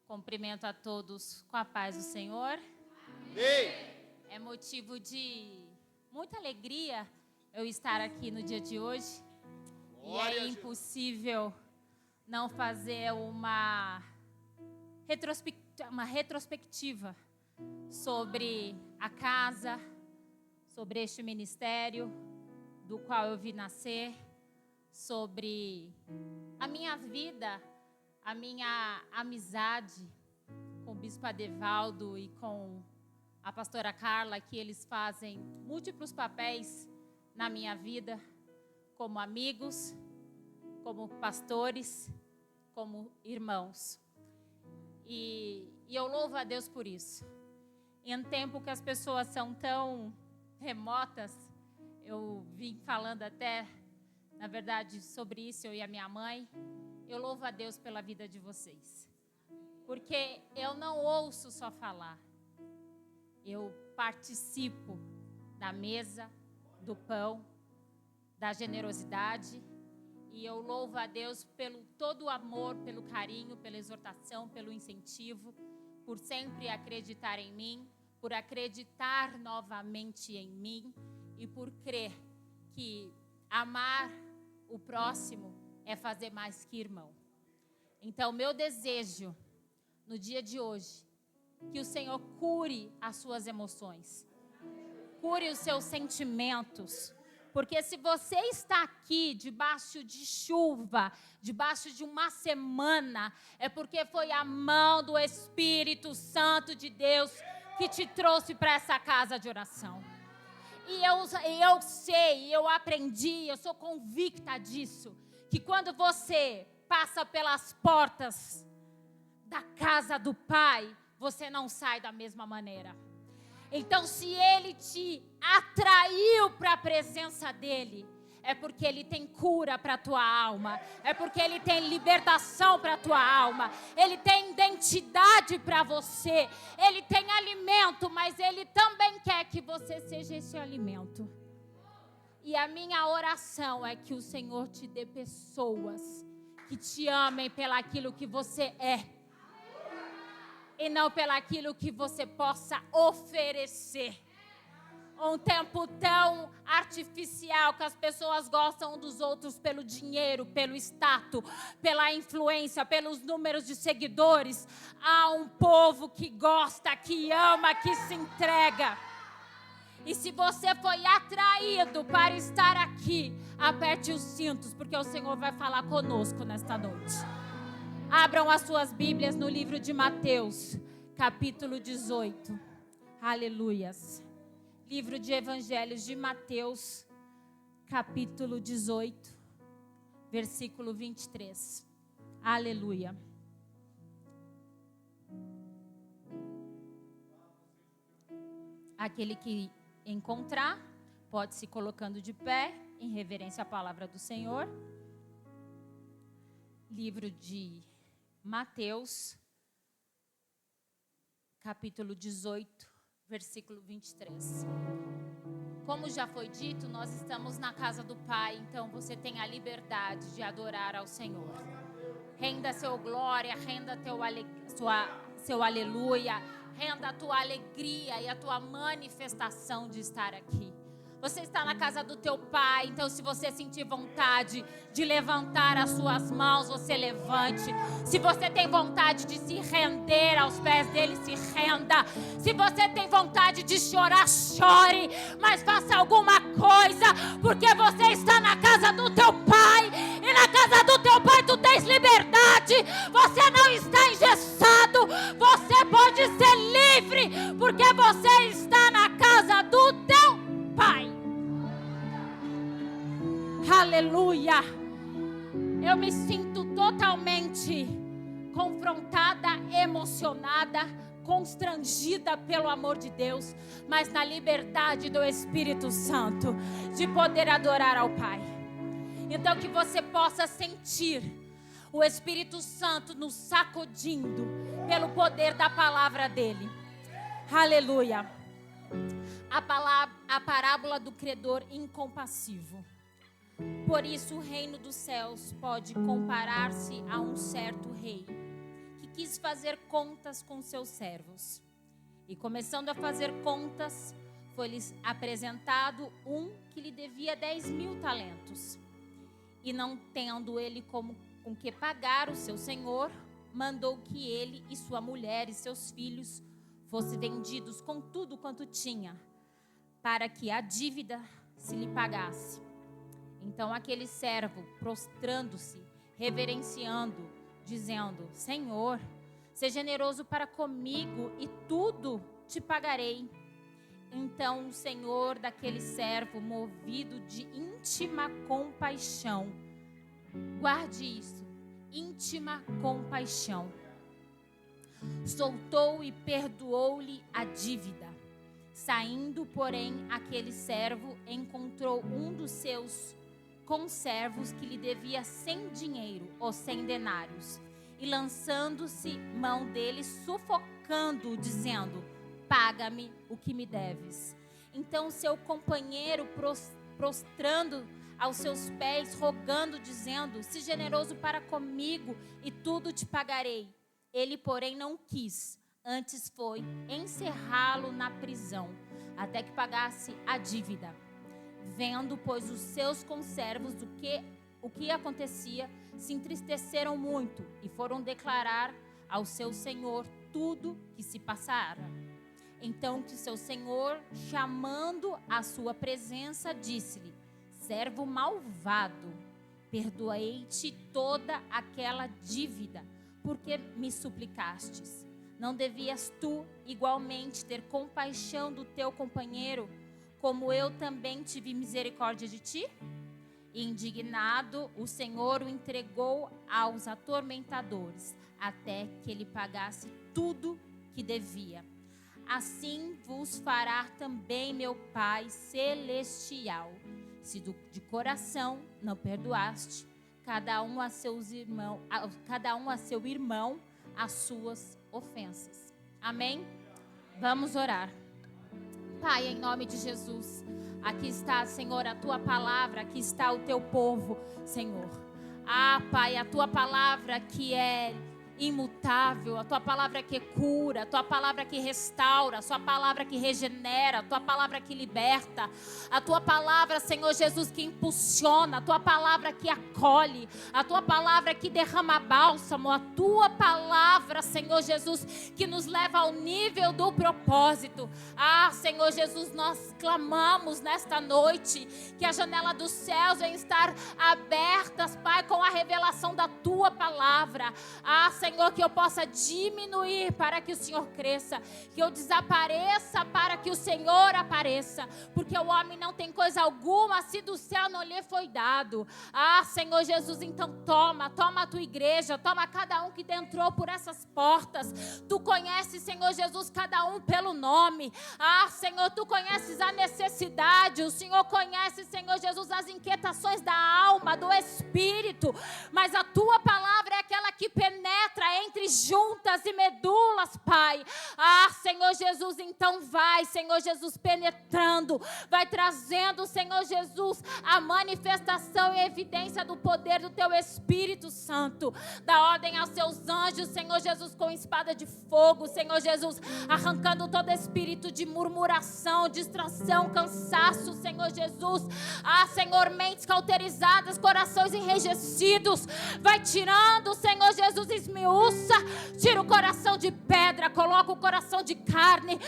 Cumprimento a todos com a paz do Senhor. Amém. É motivo de muita alegria eu estar aqui no dia de hoje. Glória E é a impossível não fazer uma retrospectiva sobre a casa, sobre este ministério do qual eu vi nascer, sobre a minha vida, a minha amizade com o Bispo Adevaldo e com a pastora Carla, que eles fazem múltiplos papéis na minha vida, como amigos, como pastores, como irmãos. E eu louvo a Deus por isso. Em um tempo que as pessoas são tão remotas, eu vim falando até, na verdade, sobre isso, eu e a minha mãe. Eu louvo a Deus pela vida de vocês. Porque eu não ouço só falar. Eu participo da mesa, do pão, da generosidade. E eu louvo a Deus pelo todo o amor, pelo carinho, pela exortação, pelo incentivo, por sempre acreditar em mim, por acreditar novamente em mim e por crer que amar o próximo é fazer mais que irmão. Então, meu desejo no dia de hoje, que o Senhor cure as suas emoções, cure os seus sentimentos, porque se você está aqui debaixo de chuva, debaixo de uma semana, é porque foi a mão do Espírito Santo de Deus que te trouxe para essa casa de oração. E eu sei, eu aprendi, eu sou convicta disso, que quando você passa pelas portas da casa do Pai, você não sai da mesma maneira. Então, se Ele te atraiu para a presença dEle, é porque Ele tem cura para a tua alma, é porque Ele tem libertação para a tua alma, Ele tem identidade para você, Ele tem alimento, mas Ele também quer que você seja esse alimento. E a minha oração é que o Senhor te dê pessoas que te amem pelaquilo que você é e não pelaquilo que você possa oferecer. Um tempo tão artificial que as pessoas gostam dos outros pelo dinheiro, pelo status, pela influência, pelos números de seguidores. Há um povo que gosta, que ama, que se entrega. E se você foi atraído para estar aqui, aperte os cintos, porque o Senhor vai falar conosco nesta noite. Abram as suas Bíblias no livro de Mateus, capítulo 18. Aleluias. Livro de Evangelhos de Mateus, capítulo 18, versículo 23. Aleluia. Aquele que encontrar, pode se colocando de pé, em reverência à palavra do Senhor. Livro de Mateus, capítulo 18, versículo 23. Como já foi dito, nós estamos na casa do Pai, então você tem a liberdade de adorar ao Senhor. Renda seu glória, renda seu aleluia, renda a tua alegria e a tua manifestação de estar aqui. Você está na casa do teu Pai, então se você sentir vontade de levantar as suas mãos, você levante. Se você tem vontade de se render aos pés dele, se renda. Se você tem vontade de chorar, chore. Mas faça alguma coisa, porque você está na casa do teu Pai. E na casa do teu Pai tu tens liberdade. Você não está engessado. Você pode ser livre, porque você está na casa do teu Pai. Aleluia. Eu me sinto totalmente confrontada, emocionada, constrangida pelo amor de Deus, mas na liberdade do Espírito Santo de poder adorar ao Pai. Então que você possa sentir o Espírito Santo nos sacudindo pelo poder da palavra dele. Aleluia. A parábola do credor incompassivo. Por isso o reino dos céus pode comparar-se a um certo rei que quis fazer contas com seus servos. E começando a fazer contas, foi-lhes apresentado um que lhe devia 10.000 talentos. E não tendo ele com que pagar o seu senhor, mandou que ele e sua mulher e seus filhos fossem vendidos com tudo quanto tinha, para que a dívida se lhe pagasse. Então aquele servo, prostrando-se, reverenciando, dizendo: Senhor, seja generoso para comigo e tudo te pagarei. Então o senhor daquele servo, movido de íntima compaixão, guarde isso, íntima compaixão, soltou e perdoou-lhe a dívida. Saindo, porém, aquele servo encontrou um dos seus conservos que lhe devia 100 dinheiro ou 100 denários, e lançando-se mão dele, sufocando-o, dizendo: paga-me o que me deves. Então seu companheiro, prostrando aos seus pés, rogando, dizendo: se generoso para comigo e tudo te pagarei. Ele, porém, não quis, antes foi encerrá-lo na prisão, até que pagasse a dívida. Vendo, pois, os seus conservos o que acontecia, se entristeceram muito e foram declarar ao seu senhor tudo que se passara. Então que seu senhor, chamando à sua presença, disse-lhe: servo malvado, perdoei-te toda aquela dívida, porque me suplicastes. Não devias tu igualmente ter compaixão do teu companheiro, como eu também tive misericórdia de ti? E indignado, o Senhor o entregou aos atormentadores, até que ele pagasse tudo que devia. Assim vos fará também meu Pai celestial, se de coração não perdoaste cada um a seu irmão as suas ofensas. Amém? Vamos orar. Pai, em nome de Jesus, aqui está, Senhor, a tua palavra, aqui está o teu povo, Senhor. Pai, a tua palavra que é imutável, a tua palavra que cura, a tua palavra que restaura, a tua palavra que regenera, a tua palavra que liberta, a tua palavra, Senhor Jesus, que impulsiona, a tua palavra que acolhe, a tua palavra que derrama bálsamo, a tua palavra, Senhor Jesus, que nos leva ao nível do propósito. Senhor Jesus, nós clamamos nesta noite que a janela dos céus venha estar abertas, Pai, com a revelação da tua palavra. Senhor, que eu possa diminuir para que o Senhor cresça, que eu desapareça para que o Senhor apareça, porque o homem não tem coisa alguma se do céu não lhe foi dado. Senhor Jesus, então toma a tua igreja, toma cada um que entrou por essas portas. Tu conheces, Senhor Jesus, cada um pelo nome. Senhor, tu conheces a necessidade, o Senhor conhece, Senhor Jesus, as inquietações da alma, do espírito, mas a tua palavra é aquela que penetra entre juntas e medulas, Pai. Senhor Jesus, então vai, Senhor Jesus, penetrando, vai trazendo, Senhor Jesus, a manifestação e evidência do poder do teu Espírito Santo. Dá ordem aos seus anjos, Senhor Jesus, com espada de fogo, Senhor Jesus, arrancando todo espírito de murmuração, distração, cansaço, Senhor Jesus. Senhor, mentes cauterizadas, corações enrijecidos, vai tirando, Senhor Jesus, esmiuça, tira o coração de pedra, coloca o coração de carne.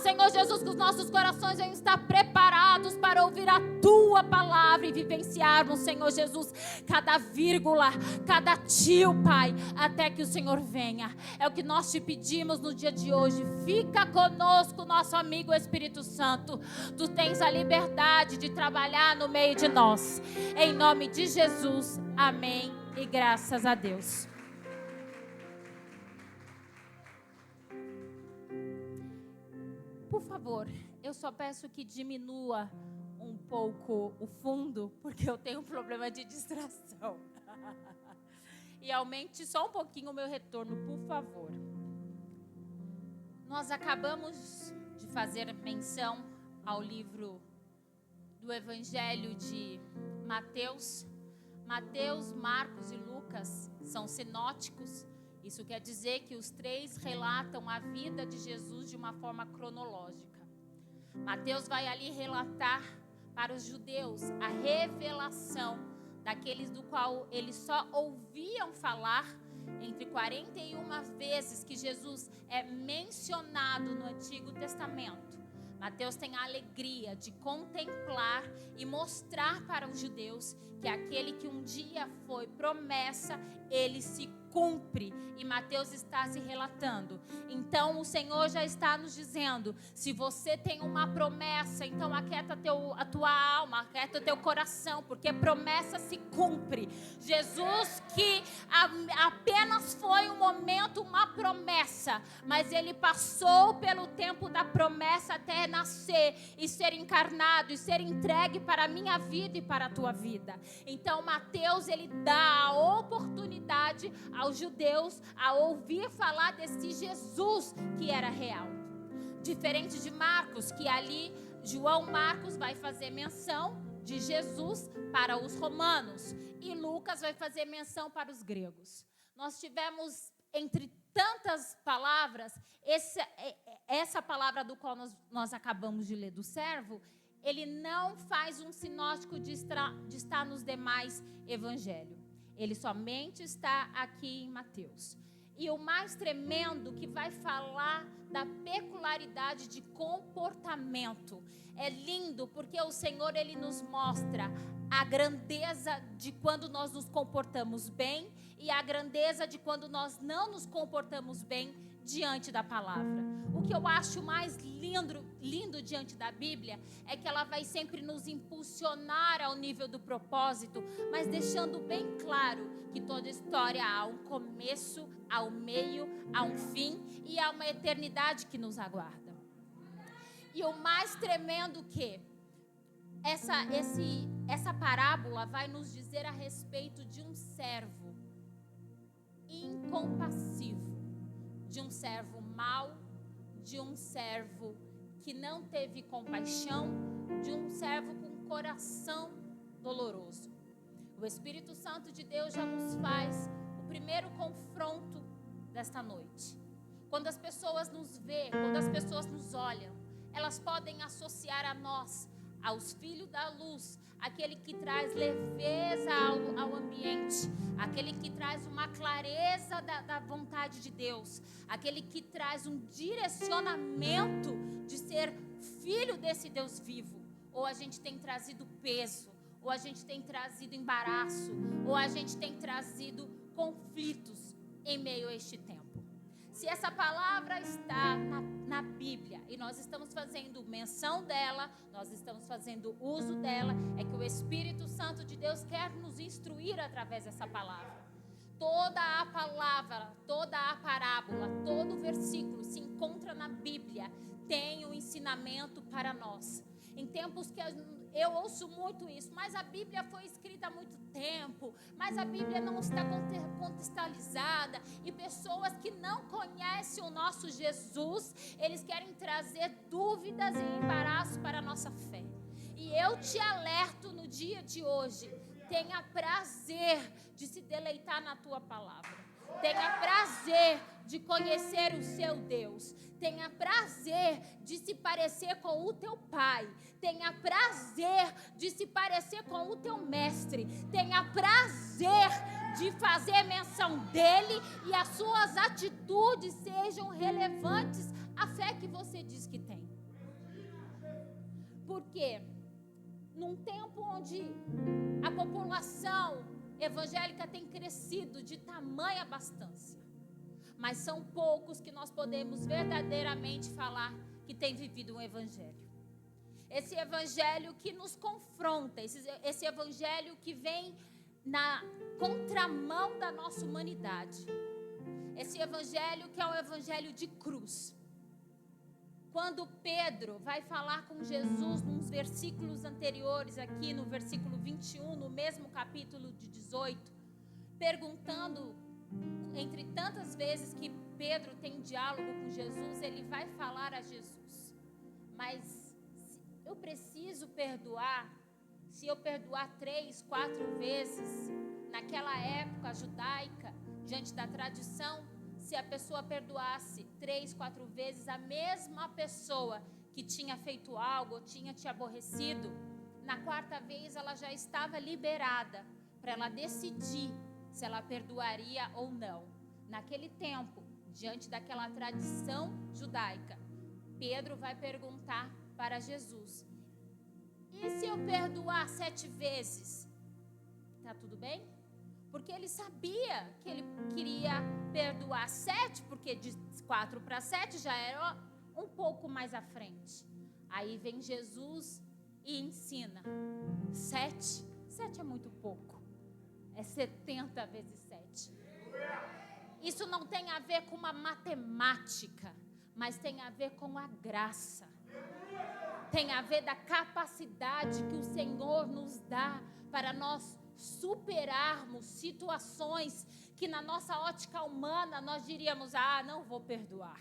Senhor Jesus, que os nossos corações venham estar preparados para ouvir a tua palavra e vivenciarmos, Senhor Jesus, cada vírgula, cada tio, Pai, até que o Senhor venha. É o que nós te pedimos no dia de hoje. Fica conosco, nosso amigo Espírito Santo. Tu tens a liberdade de trabalhar no meio de nós. Em nome de Jesus, amém e graças a Deus. Por favor, eu só peço que diminua um pouco o fundo, porque eu tenho um problema de distração. E aumente só um pouquinho o meu retorno, por favor. Nós acabamos de fazer menção ao livro do Evangelho de Mateus. Mateus, Marcos e Lucas são sinóticos Isso quer dizer que os 3 relatam a vida de Jesus de uma forma cronológica. Mateus vai ali relatar para os judeus a revelação daqueles do qual eles só ouviam falar, entre 41 vezes que Jesus é mencionado no Antigo Testamento. Mateus tem a alegria de contemplar e mostrar para os judeus que aquele que um dia foi promessa, ele se cumpre. E Mateus está se relatando. Então o Senhor já está nos dizendo: se você tem uma promessa, então aquieta a tua alma, aquieta o teu coração, porque promessa se cumpre. Jesus, que apenas foi um momento, uma promessa, mas ele passou pelo tempo da promessa até nascer e ser encarnado e ser entregue para a minha vida e para a tua vida. Então Mateus, ele dá a oportunidade aos judeus a ouvir falar desse Jesus que era real. Diferente de Marcos, que ali Marcos vai fazer menção de Jesus para os romanos e Lucas vai fazer menção para os gregos. Nós tivemos, entre tantas palavras, essa palavra do qual nós acabamos de ler, do servo, ele não faz um sinótico de estar nos demais evangelhos. Ele somente está aqui em Mateus. E o mais tremendo, que vai falar da peculiaridade de comportamento. É lindo porque o Senhor, ele nos mostra a grandeza de quando nós nos comportamos bem e a grandeza de quando nós não nos comportamos bem diante da palavra. O que eu acho mais lindo diante da Bíblia é que ela vai sempre nos impulsionar ao nível do propósito, mas deixando bem claro que toda história há um começo, há um meio, há um fim e há uma eternidade que nos aguarda. E o mais tremendo que essa parábola vai nos dizer a respeito de um servo incompassivo, de um servo mau, de um servo que não teve compaixão, de um servo com coração doloroso. O Espírito Santo de Deus já nos faz o primeiro confronto desta noite. Quando as pessoas nos veem, quando as pessoas nos olham, elas podem associar a nós, aos filhos da luz, aquele que traz leveza ao ambiente, aquele que traz uma clareza da vontade de Deus, aquele que traz um direcionamento de ser filho desse Deus vivo. Ou a gente tem trazido peso, ou a gente tem trazido embaraço, ou a gente tem trazido conflitos em meio a este tempo. Se essa palavra está na Bíblia e nós estamos fazendo menção dela, nós estamos fazendo uso dela, é que o Espírito Santo de Deus quer nos instruir através dessa palavra. Toda a palavra, toda a parábola, todo o versículo se encontra na Bíblia, tem um ensinamento para nós. Em tempos que eu ouço muito isso, mas a Bíblia foi escrita há muito tempo, mas a Bíblia não está contextualizada, e pessoas que não conhecem o nosso Jesus, eles querem trazer dúvidas e embaraço para a nossa fé. E eu te alerto no dia de hoje, tenha prazer de se deleitar na tua palavra. Tenha prazer de conhecer o seu Deus. Tenha prazer de se parecer com o teu pai. Tenha prazer de se parecer com o teu mestre. Tenha prazer de fazer menção dele e as suas atitudes sejam relevantes à fé que você diz que tem. Porque num tempo onde a população evangélica tem crescido de tamanha abastança, mas são poucos que nós podemos verdadeiramente falar que tem vivido um evangelho. Esse evangelho que nos confronta, esse evangelho que vem na contramão da nossa humanidade. Esse evangelho que é um evangelho de cruz. Quando Pedro vai falar com Jesus nos versículos anteriores, aqui no versículo 21, no mesmo capítulo de 18, perguntando, entre tantas vezes que Pedro tem diálogo com Jesus, ele vai falar a Jesus: mas eu preciso perdoar, se eu perdoar 3, 4 vezes, naquela época judaica, diante da tradição, se a pessoa perdoasse 3, 4 vezes a mesma pessoa que tinha feito algo ou tinha te aborrecido, na 4ª vez ela já estava liberada para ela decidir se ela perdoaria ou não. Naquele tempo, diante daquela tradição judaica, Pedro vai perguntar para Jesus: e se eu perdoar 7 vezes? Tá tudo bem? Porque ele sabia que ele queria perdoar 7, porque de 4 para 7 já era um pouco mais à frente. Aí vem Jesus e ensina: 7 é muito pouco. É 70 vezes 7. Isso não tem a ver com uma matemática, mas tem a ver com a graça. Tem a ver da capacidade que o Senhor nos dá para nós superarmos situações que na nossa ótica humana nós diríamos: não vou perdoar.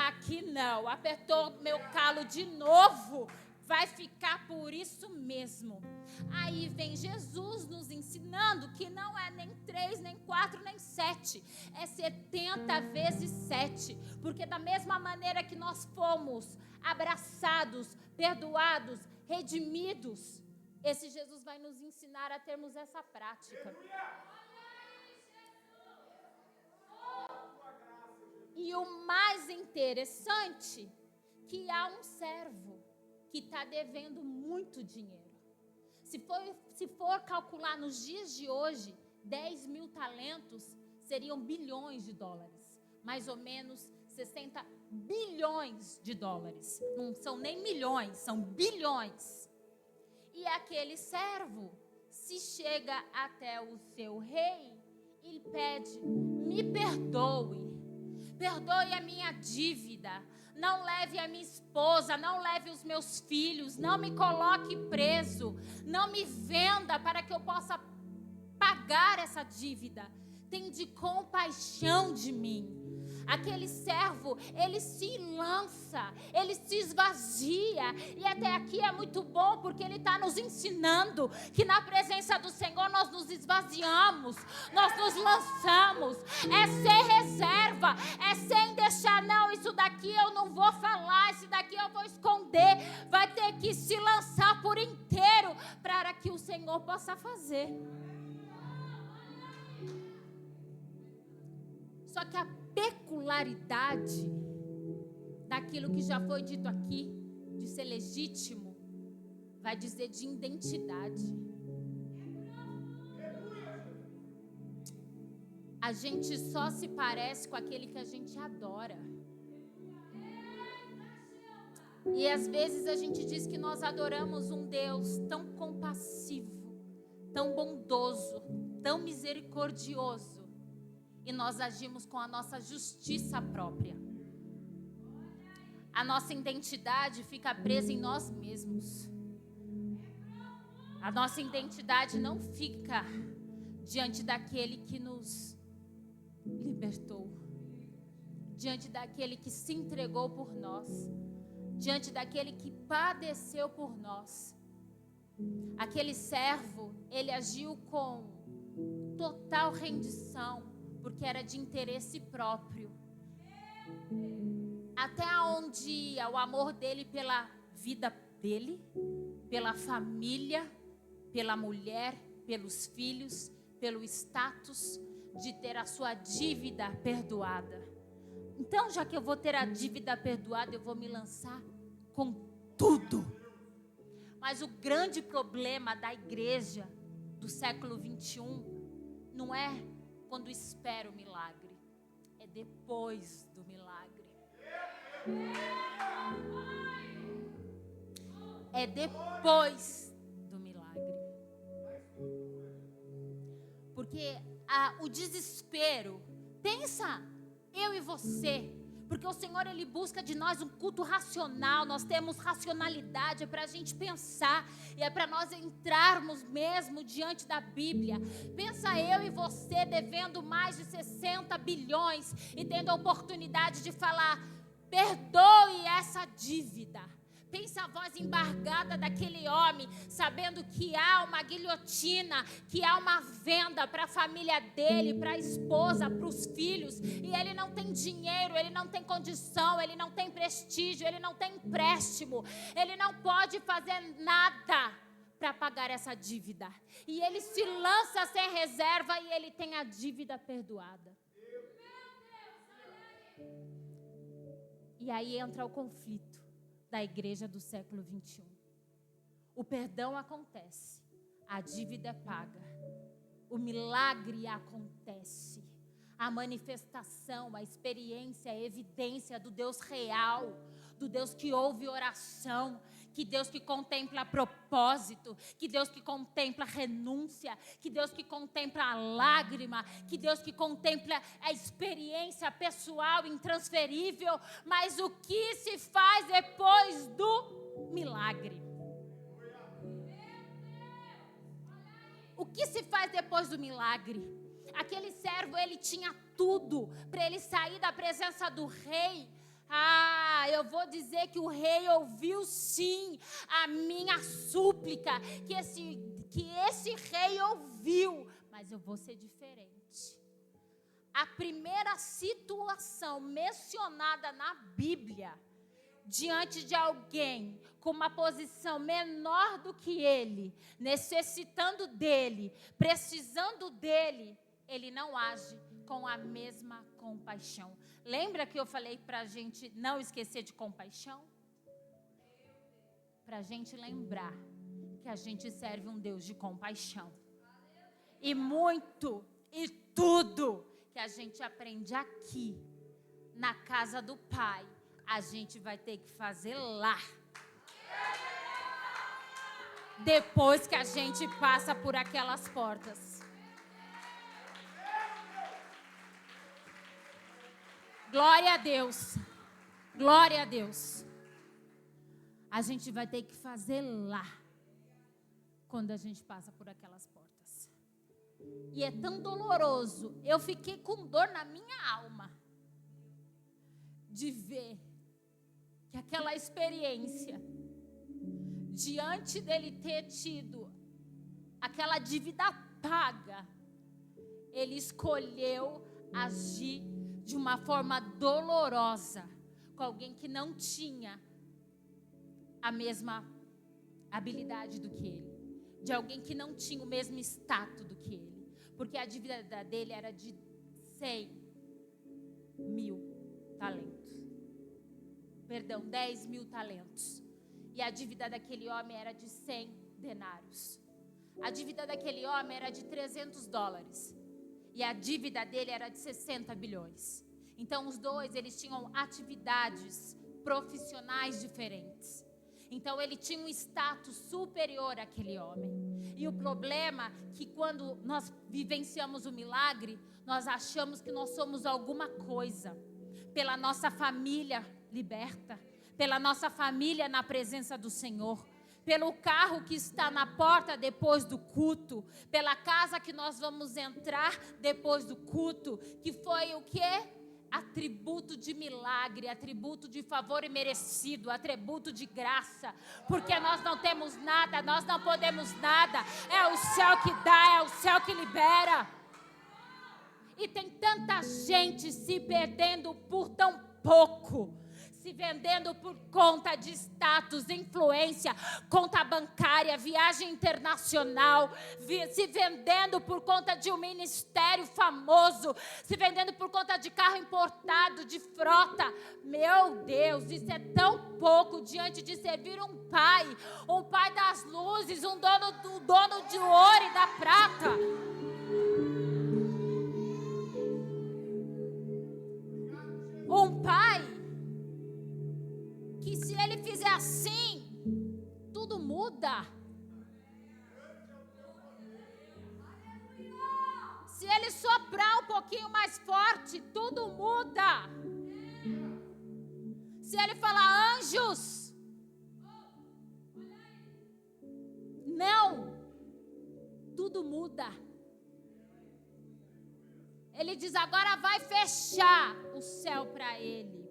Aqui não, apertou meu calo de novo, vai ficar por isso mesmo. Aí vem Jesus nos ensinando que não é nem 3, nem 4, nem 7, é 70 vezes 7, porque da mesma maneira que nós fomos abraçados, perdoados, redimidos, esse Jesus vai nos ensinar a termos essa prática. E o mais interessante, que há um servo que está devendo muito dinheiro. Se for calcular nos dias de hoje, 10 mil talentos seriam bilhões de dólares. Mais ou menos 60 bilhões de dólares. Não são nem milhões, são bilhões. E aquele servo, se chega até o seu rei e pede: me perdoe. Perdoe a minha dívida, não leve a minha esposa, não leve os meus filhos, não me coloque preso, não me venda para que eu possa pagar essa dívida. Tende compaixão de mim. Aquele servo, ele se lança, ele se esvazia. E até aqui é muito bom, porque ele está nos ensinando que na presença do Senhor nós nos esvaziamos, nós nos lançamos. É sem reserva, é sem deixar: não, isso daqui eu não vou falar, isso daqui eu vou esconder. Vai ter que se lançar por inteiro para que o Senhor possa fazer. Só que a peculiaridade daquilo que já foi dito aqui, de ser legítimo, vai dizer de identidade. A gente só se parece com aquele que a gente adora. E às vezes a gente diz que nós adoramos um Deus tão compassivo, tão bondoso, tão misericordioso. E nós agimos com a nossa justiça própria. A nossa identidade fica presa em nós mesmos. A nossa identidade não fica diante daquele que nos libertou, diante daquele que se entregou por nós, diante daquele que padeceu por nós. Aquele servo, ele agiu com total rendição, porque era de interesse próprio. Até onde ia o amor dele pela vida dele, pela família, pela mulher, pelos filhos, pelo status de ter a sua dívida perdoada. Então, já que eu vou ter a dívida perdoada, eu vou me lançar com tudo. Mas o grande problema da igreja do século 21 não é quando espera o milagre, é depois do milagre. É depois do milagre. Porque o desespero, pensa eu e você, porque o Senhor, Ele busca de nós um culto racional. Nós temos racionalidade, é para a gente pensar, e é para nós entrarmos mesmo diante da Bíblia. Pensa eu e você devendo mais de 60 bilhões e tendo a oportunidade de falar: perdoe essa dívida, Pensa a voz embargada daquele homem, sabendo que há uma guilhotina, que há uma venda para a família dele, para a esposa, para os filhos, e ele não tem dinheiro, ele não tem condição, ele não tem prestígio, ele não tem empréstimo, ele não pode fazer nada para pagar essa dívida. E ele se lança sem reserva e ele tem a dívida perdoada. E aí entra o conflito da igreja do século 21. O perdão acontece, a dívida é paga, o milagre acontece, a manifestação, a experiência, a evidência do Deus real, do Deus que ouve oração, que Deus que contempla propósito, que Deus que contempla renúncia, que Deus que contempla a lágrima, que Deus que contempla a experiência pessoal intransferível, mas o que se faz depois do milagre? O que se faz depois do milagre? Aquele servo, ele tinha tudo para ele sair da presença do rei. Eu vou dizer que o rei ouviu sim a minha súplica, que esse rei ouviu, mas eu vou ser diferente. A primeira situação mencionada na Bíblia, diante de alguém com uma posição menor do que ele, necessitando dele, precisando dele, ele não age com a mesma compaixão. Lembra que eu falei para a gente não esquecer de compaixão? Para a gente lembrar que a gente serve um Deus de compaixão. E muito, e tudo que a gente aprende aqui, na casa do Pai, a gente vai ter que fazer lá. Depois que a gente passa por aquelas portas. Glória a Deus. Glória a Deus. A gente vai ter que fazer lá. Quando a gente passa por aquelas portas. E é tão doloroso. Eu fiquei com dor na minha alma. De ver que aquela experiência, diante dele ter tido aquela dívida paga, ele escolheu agir de uma forma dolorosa com alguém que não tinha a mesma habilidade do que ele, de alguém que não tinha o mesmo status do que ele, porque a dívida dele era de 10 mil talentos, e a dívida daquele homem era de 100 denários, a dívida daquele homem era de $300, e a dívida dele era de 60 bilhões. Então os dois, eles tinham atividades profissionais diferentes. Então ele tinha um status superior àquele homem. E o problema é que quando nós vivenciamos o milagre, nós achamos que nós somos alguma coisa. Pela nossa família liberta, pela nossa família na presença do Senhor, pelo carro que está na porta depois do culto, pela casa que nós vamos entrar depois do culto, que foi o quê? Atributo de milagre, atributo de favor imerecido, atributo de graça, porque nós não temos nada, nós não podemos nada, é o céu que dá, é o céu que libera. E tem tanta gente se perdendo por tão pouco, se vendendo por conta de status, influência, conta bancária, viagem internacional, se vendendo por conta de um ministério famoso, se vendendo por conta de carro importado, de frota. Meu Deus, isso é tão pouco diante de servir um pai das luzes, um dono de ouro e da prata. Um pai que se ele fizer assim, tudo muda. Se ele soprar um pouquinho mais forte, tudo muda. Se ele falar anjos, não, tudo muda. Ele diz, agora vai fechar o céu para ele.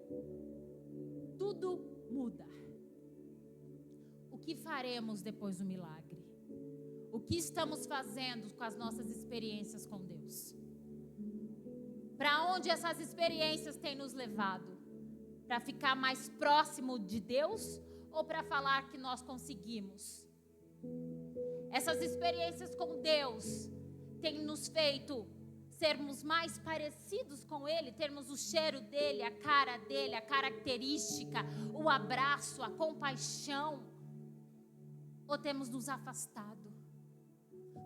Tudo muda. que faremos depois do milagre? O que estamos fazendo com as nossas experiências com Deus? Para onde essas experiências têm nos levado? Para ficar mais próximo de Deus ou para falar que nós conseguimos? Essas experiências com Deus têm nos feito sermos mais parecidos com Ele, termos o cheiro dEle, a cara dEle, a característica, o abraço, a compaixão, ou temos nos afastado?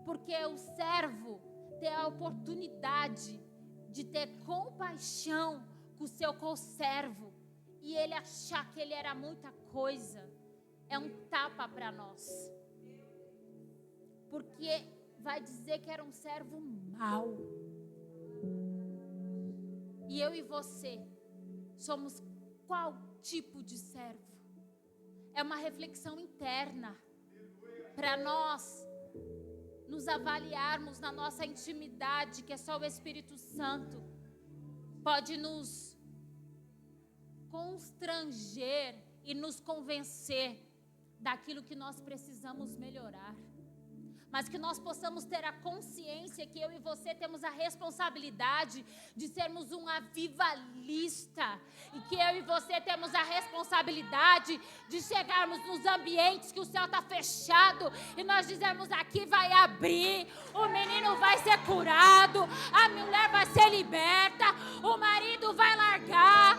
Porque o servo tem a oportunidade de ter compaixão com o seu conservo e ele achar que ele era muita coisa, é um tapa para nós. Porque vai dizer que era um servo mau. E eu e você somos qual tipo de servo? É uma reflexão interna para nós nos avaliarmos na nossa intimidade, que é só o Espírito Santo pode nos constranger e nos convencer daquilo que nós precisamos melhorar. Mas que nós possamos ter a consciência que eu e você temos a responsabilidade de sermos um avivalista. E que eu e você temos a responsabilidade de chegarmos nos ambientes que o céu está fechado e nós dizemos: aqui vai abrir, o menino vai ser curado, a mulher vai ser liberta, o marido vai largar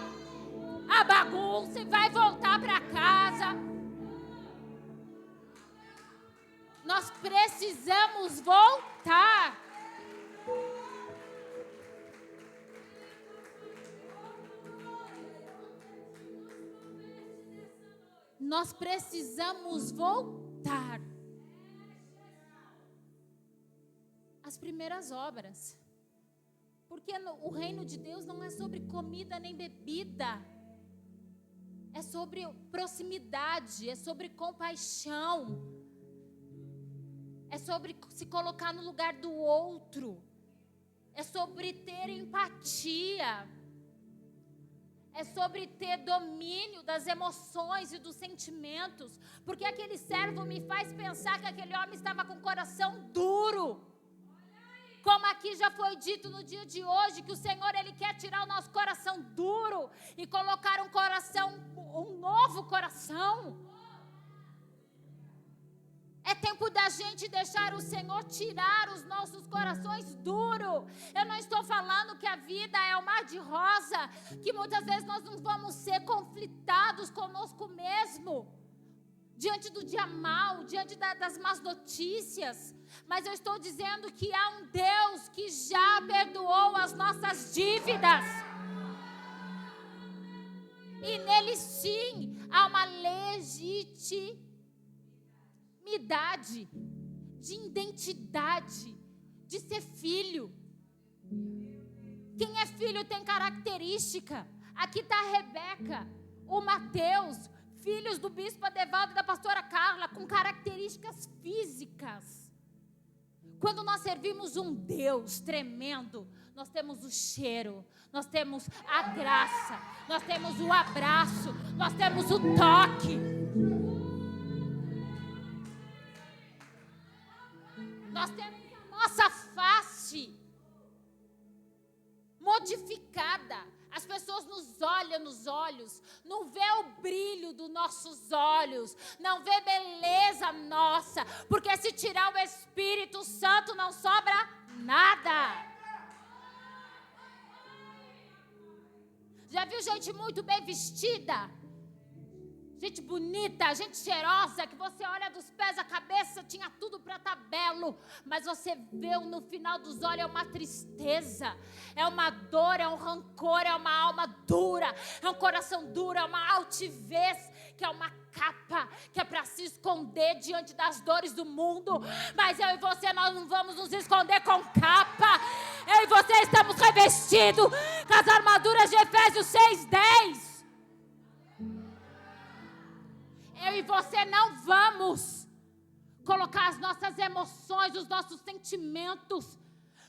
a bagunça e vai voltar para casa. Nós precisamos voltar. Nós precisamos voltar às primeiras obras. Porque o reino de Deus não é sobre comida nem bebida. É sobre proximidade, é sobre compaixão. É sobre se colocar no lugar do outro. É sobre ter empatia. É sobre ter domínio das emoções e dos sentimentos. Porque aquele servo me faz pensar que aquele homem estava com o coração duro. Como aqui já foi dito no dia de hoje, que o Senhor, Ele quer tirar o nosso coração duro e colocar um novo coração. É tempo da gente deixar o Senhor tirar os nossos corações duros. Eu não estou falando que a vida é um mar de rosa, que muitas vezes nós não vamos ser conflitados conosco mesmo, diante do dia mau, diante das más notícias. Mas eu estou dizendo que há um Deus que já perdoou as nossas dívidas. E nele sim há uma legitimidade, de identidade, de ser filho. Quem é filho tem característica. Aqui está a Rebeca, o Mateus, filhos do bispo Adevaldo e da pastora Carla, com características físicas. Quando nós servimos um Deus tremendo, nós temos o cheiro, nós temos a graça, nós temos o abraço, nós temos o toque. Nós temos a nossa face modificada. As pessoas nos olham nos olhos, não vê o brilho dos nossos olhos, não vê beleza nossa, porque se tirar o Espírito Santo não sobra nada. Já viu gente muito bem vestida? Gente bonita, gente cheirosa, que você olha dos pés à cabeça, tinha tudo para estar belo, mas você vê no final dos olhos é uma tristeza, é uma dor, é um rancor, é uma alma dura, é um coração duro, é uma altivez, que é uma capa, que é para se esconder diante das dores do mundo. Mas eu e você, nós não vamos nos esconder com capa. Eu e você estamos revestidos com as armaduras de Efésios 6:10. Eu e você não vamos colocar as nossas emoções, os nossos sentimentos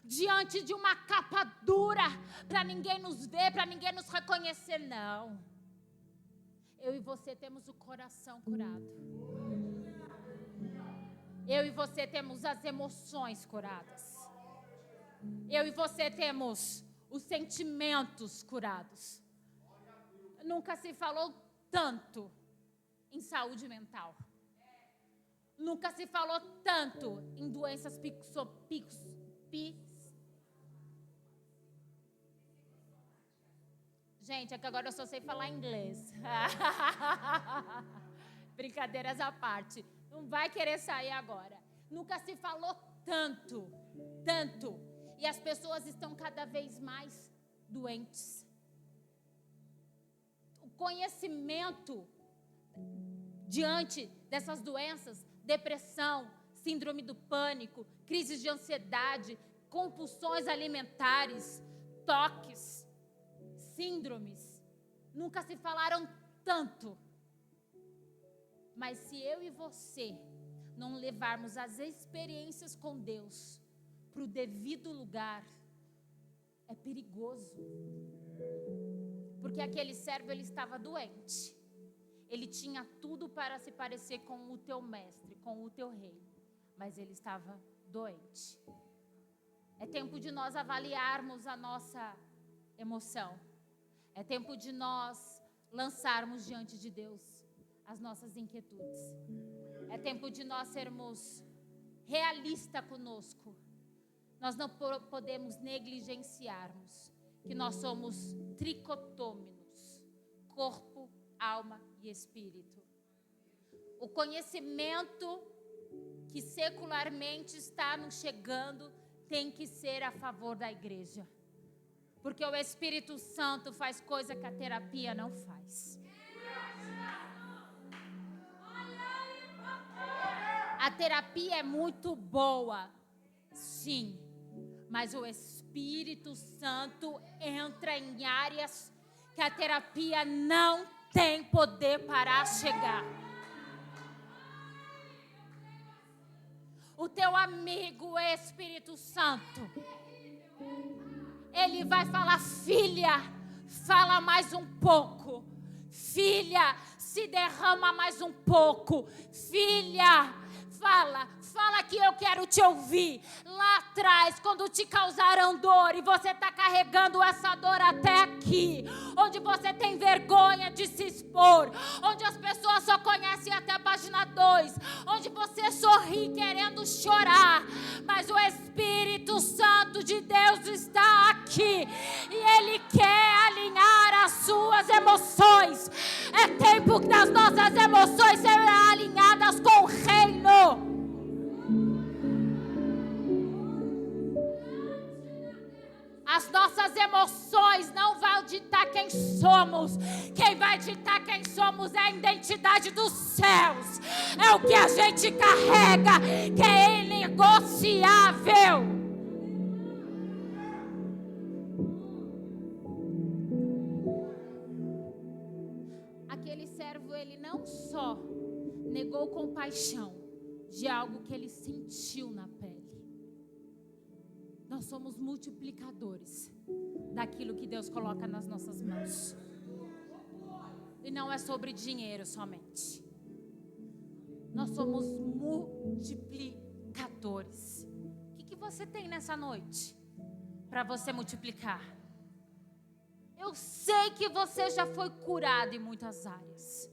diante de uma capa dura para ninguém nos ver, para ninguém nos reconhecer, não. Eu e você temos o coração curado. Eu e você temos as emoções curadas. Eu e você temos os sentimentos curados. Nunca se falou tanto em saúde mental. Nunca se falou tanto em doenças Gente, é que agora eu só sei falar inglês. Brincadeiras à parte. Não vai querer sair agora. Nunca se falou tanto. E as pessoas estão cada vez mais doentes. O conhecimento diante dessas doenças, depressão, síndrome do pânico, crises de ansiedade, compulsões alimentares, toques, síndromes, nunca se falaram tanto. Mas se eu e você não levarmos as experiências com Deus para o devido lugar, é perigoso. Porque aquele servo, ele estava doente. Ele tinha tudo para se parecer com o teu mestre, com o teu rei. Mas ele estava doente. É tempo de nós avaliarmos a nossa emoção. É tempo de nós lançarmos diante de Deus as nossas inquietudes. É tempo de nós sermos realistas conosco. Nós não podemos negligenciarmos que nós somos tricotôminos, corpo, alma e espírito. O conhecimento que secularmente está nos chegando tem que ser a favor da igreja. Porque o Espírito Santo faz coisa que a terapia não faz. A terapia é muito boa, sim, mas o Espírito Santo entra em áreas que a terapia não tem poder para chegar. O teu amigo Espírito Santo, ele vai falar: filha, fala mais um pouco. Filha, se derrama mais um pouco. Filha, fala que eu quero te ouvir. Lá atrás, quando te causaram dor e você está carregando essa dor até aqui, onde você tem vergonha de se expor, onde as pessoas só conhecem até a página 2, onde você sorri querendo chorar, mas o Espírito Santo de Deus está aqui e Ele quer alinhar as suas emoções. É tempo das nossas emoções serem alinhadas com o reino. As nossas emoções não vão ditar quem somos. Quem vai ditar quem somos é a identidade dos céus. É o que a gente carrega, que é inegociável. Aquele servo, ele não só negou compaixão de algo que ele sentiu na pele. Nós somos multiplicadores daquilo que Deus coloca nas nossas mãos. E não é sobre dinheiro somente. Nós somos multiplicadores. O que você tem nessa noite para você multiplicar? Eu sei que você já foi curado em muitas áreas.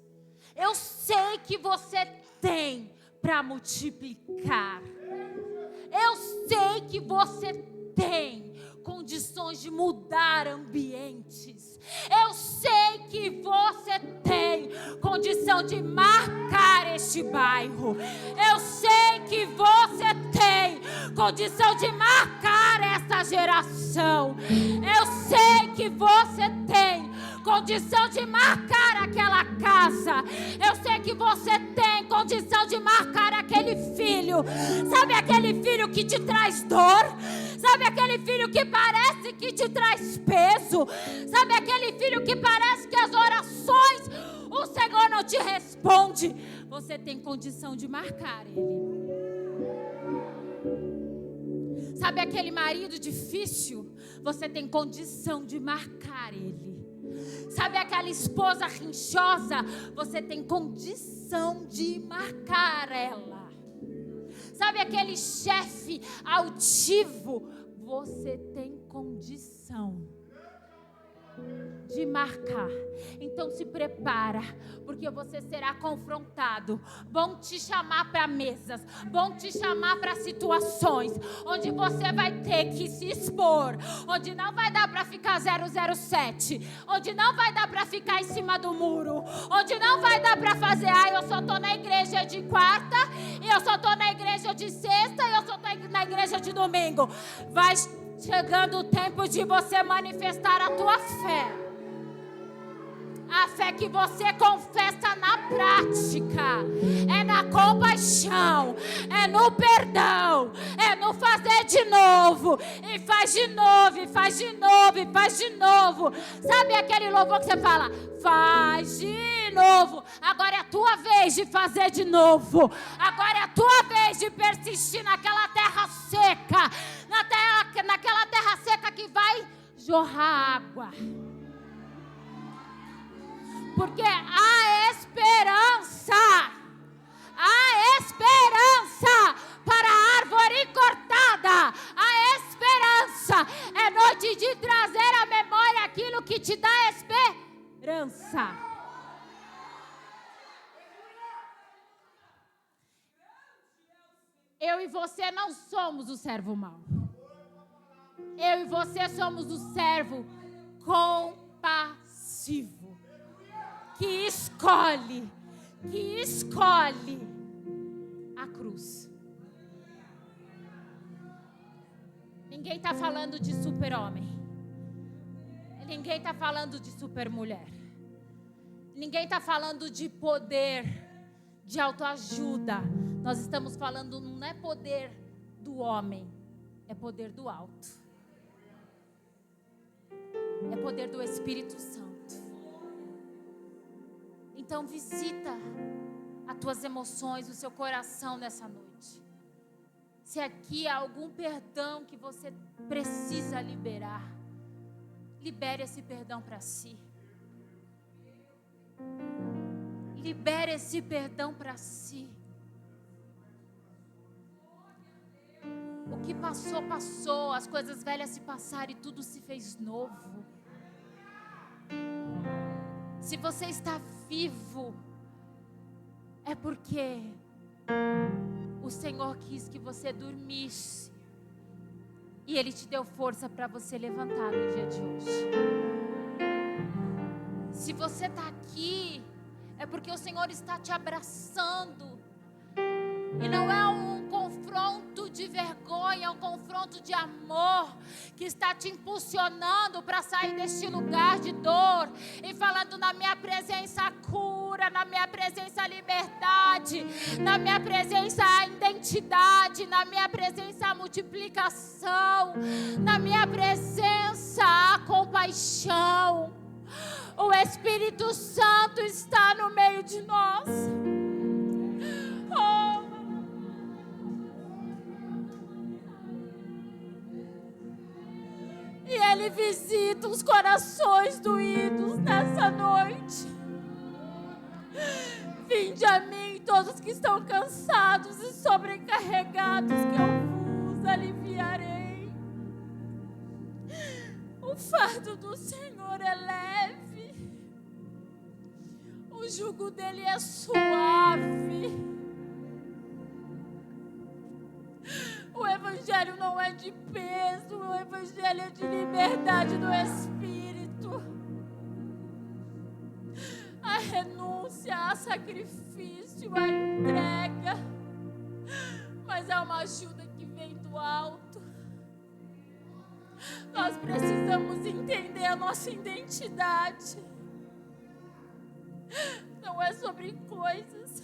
Eu sei que você tem para multiplicar. Eu sei que você tem condições de mudar ambientes. Eu sei que você tem condição de marcar este bairro. Eu sei que você tem condição de marcar essa geração. Eu sei que você tem condição de marcar aquela casa. Eu sei que você tem condição de marcar aquele filho. Sabe aquele filho que te traz dor? Sabe aquele filho que parece que te traz peso? Sabe aquele filho que parece que as orações o Senhor não te responde? Você tem condição de marcar ele. Sabe aquele marido difícil? Você tem condição de marcar ele. Sabe aquela esposa rinchosa? Você tem condição de marcar ela. sabe aquele chefe altivo, você tem condição de marcar. Então se prepara, porque você será confrontado. Vão te chamar para mesas, vão te chamar para situações onde você vai ter que se expor, onde não vai dar para ficar 007, onde não vai dar para ficar em cima do muro, onde não vai dar para fazer, eu só tô na igreja de quarta, e eu só tô na igreja de sexta, e eu só tô na igreja de domingo. Vai chegando o tempo de você manifestar a tua fé. A fé que você confessa na prática. É na compaixão. É no perdão. É no fazer de novo. E faz de novo, e faz de novo, e faz de novo. Sabe aquele louvor que você fala? Faz de novo. Agora é a tua vez de fazer de novo. Agora é a tua vez de persistir naquela terra seca. Naquela terra seca que vai jorrar água. Porque há esperança para a árvore cortada. Há esperança. É noite de trazer à memória aquilo que te dá esperança. Eu e você não somos o servo mau. Eu e você somos o servo compassivo. Que escolhe a cruz. Ninguém está falando de super-homem. Ninguém está falando de super-mulher. Ninguém está falando de poder, de autoajuda. Nós estamos falando, não é poder do homem, é poder do alto. É poder do Espírito Santo. Então visita as tuas emoções, o seu coração nessa noite. Se aqui há algum perdão que você precisa liberar, libere esse perdão para si. Libere esse perdão para si. O que passou, passou. As coisas velhas se passaram e tudo se fez novo. Se você está vivo, é porque o Senhor quis que você dormisse. E Ele te deu força para você levantar no dia de hoje. Se você está aqui, é porque o Senhor está te abraçando. E não é um confronto de vergonha, é um confronto de amor que está te impulsionando para sair deste lugar de dor e falando: na minha presença a cura, na minha presença a liberdade, na minha presença a identidade, na minha presença a multiplicação, na minha presença a compaixão. O Espírito Santo está no meio de nós. E Ele visita os corações doídos nessa noite. Vinde a mim, todos que estão cansados e sobrecarregados, que eu vos aliviarei. O fardo do Senhor é leve. O jugo dele é suave. O Evangelho não é de peso, o Evangelho é de liberdade do Espírito. A renúncia, a sacrifício, a entrega. Mas é uma ajuda que vem do alto. Nós precisamos entender a nossa identidade. Não é sobre coisas.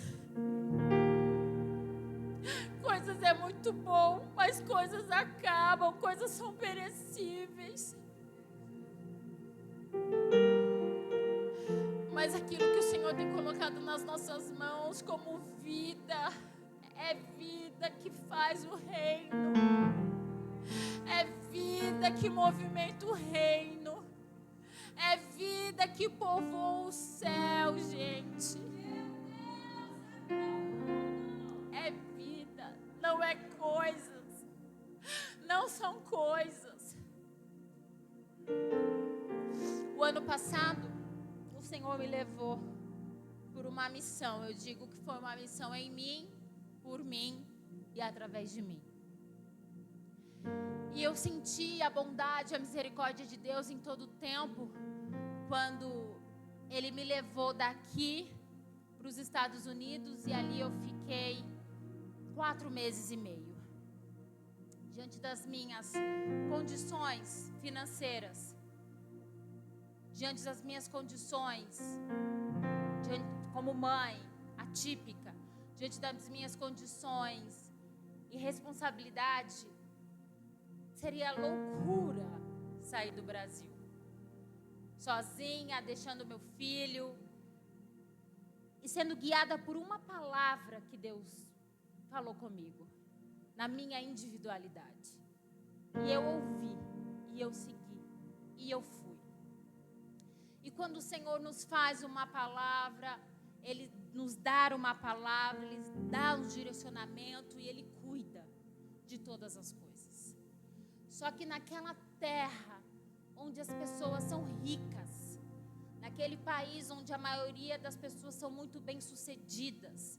Coisas é muito bom, mas coisas acabam, coisas são perecíveis. Mas aquilo que o Senhor tem colocado nas nossas mãos como vida, é vida que faz o reino. É vida que movimenta o reino. É vida que povoa o céu, gente. É vida. Não não é coisas. Não são coisas. O ano passado, o Senhor me levou por uma missão. Eu digo que foi uma missão em mim, por mim e através de mim. E eu senti a bondade, a misericórdia de Deus em todo o tempo, quando Ele me levou daqui para os Estados Unidos, e ali eu fiquei 4 meses e meio. Diante das minhas condições financeiras, diante das minhas condições como mãe atípica, diante das minhas condições e responsabilidade, seria loucura sair do Brasil sozinha, deixando meu filho, e sendo guiada por uma palavra que Deus falou comigo, na minha individualidade. E eu ouvi, e eu segui, e eu fui. E quando o Senhor nos faz uma palavra, Ele nos dá uma palavra, Ele dá um direcionamento, e Ele cuida de todas as coisas. Só que naquela terra onde as pessoas são ricas, naquele país onde a maioria das pessoas são muito bem-sucedidas,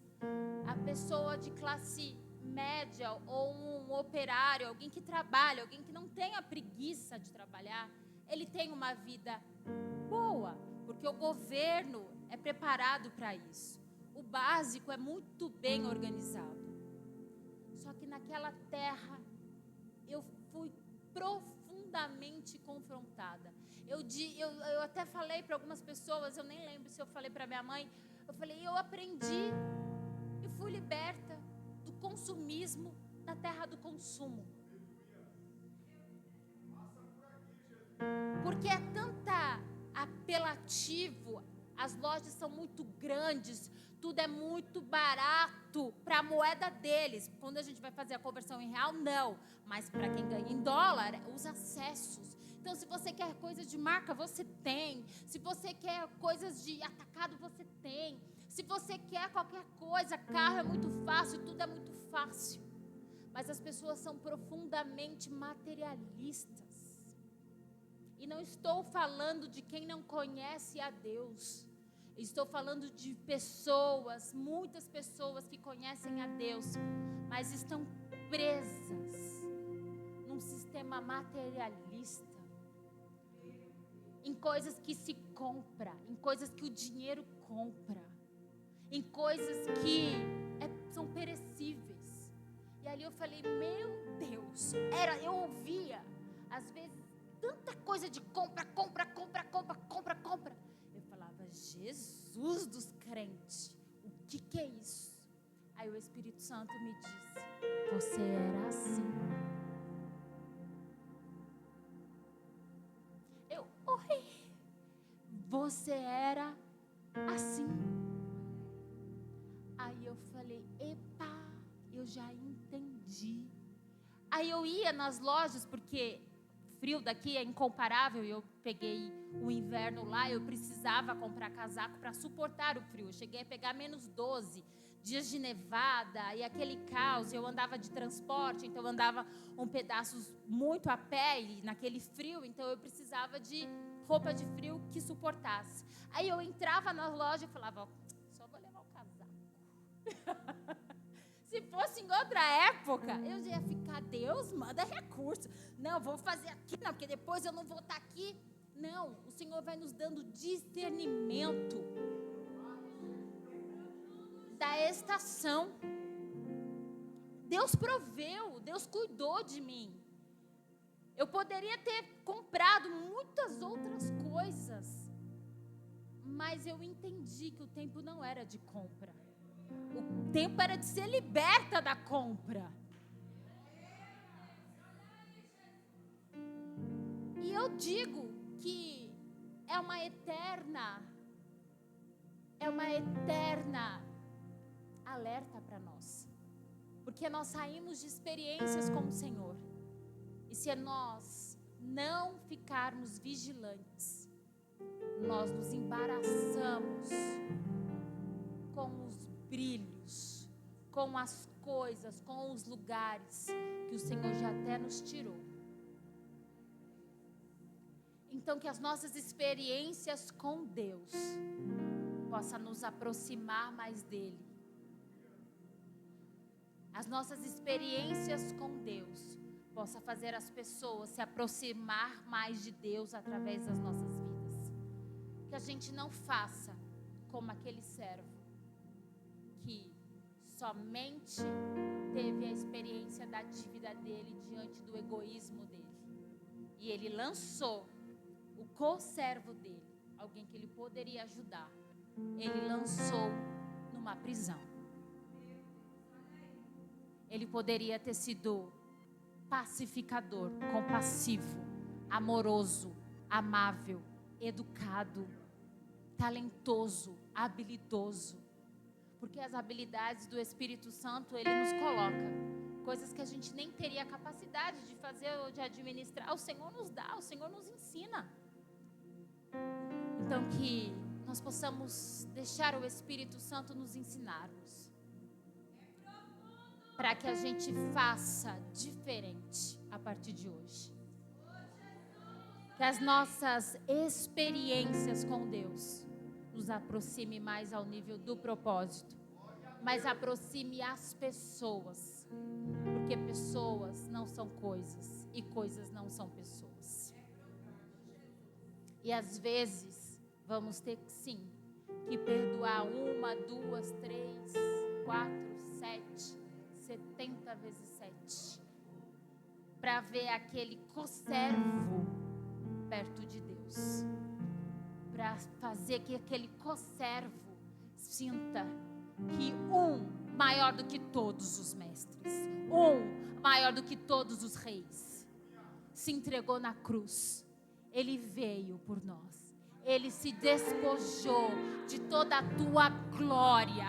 a pessoa de classe média ou um operário, alguém que trabalha, alguém que não tem a preguiça de trabalhar, ele tem uma vida boa, porque o governo é preparado para isso. O básico é muito bem organizado. Só que naquela terra eu fui profundamente confrontada. Eu até falei para algumas pessoas, eu nem lembro se eu falei para minha mãe, eu falei, eu aprendi e fui liberta do consumismo na terra do consumo. Porque é tanta apelativo, as lojas são muito grandes, tudo é muito barato para a moeda deles. Quando a gente vai fazer a conversão em real, não. Mas para quem ganha em dólar, os acessos. Então, se você quer coisas de marca, você tem. Se você quer coisas de atacado, você tem. Se você quer qualquer coisa, carro é muito fácil, tudo é muito fácil. Mas as pessoas são profundamente materialistas. E não estou falando de quem não conhece a Deus. Estou falando de pessoas, muitas pessoas que conhecem a Deus, mas estão presas num sistema materialista, em coisas que se compra, em coisas que o dinheiro compra, em coisas que são perecíveis. E ali eu falei, meu Deus, eu ouvia, às vezes, tanta coisa de compra. Eu falava, Jesus dos crentes, o que é isso? Aí o Espírito Santo me disse, você era assim. Oi, você era assim. Aí eu falei, epa, eu já entendi. Aí eu ia nas lojas, porque frio daqui é incomparável, e eu peguei o inverno lá, eu precisava comprar casaco para suportar o frio. Eu cheguei a pegar -12, dias de nevada e aquele caos. Eu andava de transporte, então eu andava um pedaço muito a pé e naquele frio, então eu precisava de roupa de frio que suportasse. Aí eu entrava na loja e falava, só vou levar o casaco. Se fosse em outra época, eu já ia ficar, Deus manda recurso. Não, vou fazer aqui, não, porque depois eu não vou estar aqui. Não, o Senhor vai nos dando discernimento da estação. Deus proveu, Deus cuidou de mim. Eu poderia ter comprado muitas outras coisas, mas eu entendi que o tempo não era de compra. O tempo era de ser liberta da compra. E eu digo que é uma eterna alerta para nós. Porque nós saímos de experiências com o Senhor. E se nós não ficarmos vigilantes, nós nos embaraçamos com os brilhos, com as coisas, com os lugares que o Senhor já até nos tirou. Então, que as nossas experiências com Deus possam nos aproximar mais dEle. As nossas experiências com Deus possam fazer as pessoas se aproximar mais de Deus através das nossas vidas. Que a gente não faça como aquele servo que somente teve a experiência da dívida dele diante do egoísmo dele. E ele lançou o co-servo dele, alguém que ele poderia ajudar, ele lançou numa prisão. Ele poderia ter sido pacificador, compassivo, amoroso, amável, educado, talentoso, habilidoso. Porque as habilidades do Espírito Santo, Ele nos coloca. Coisas que a gente nem teria capacidade de fazer ou de administrar. O Senhor nos dá, o Senhor nos ensina. Então que nós possamos deixar o Espírito Santo nos ensinarmos. Para que a gente faça diferente a partir de hoje. Que as nossas experiências com Deus nos aproxime mais ao nível do propósito, mas aproxime as pessoas, porque pessoas não são coisas e coisas não são pessoas. E às vezes vamos ter sim que perdoar 1, 2, 3, 4, 7, 70 vezes 7, para ver aquele co-servo perto de Deus. Para fazer que aquele co-servo sinta que maior do que todos os mestres, maior do que todos os reis, se entregou na cruz. Ele veio por nós. Ele se despojou de toda a tua glória,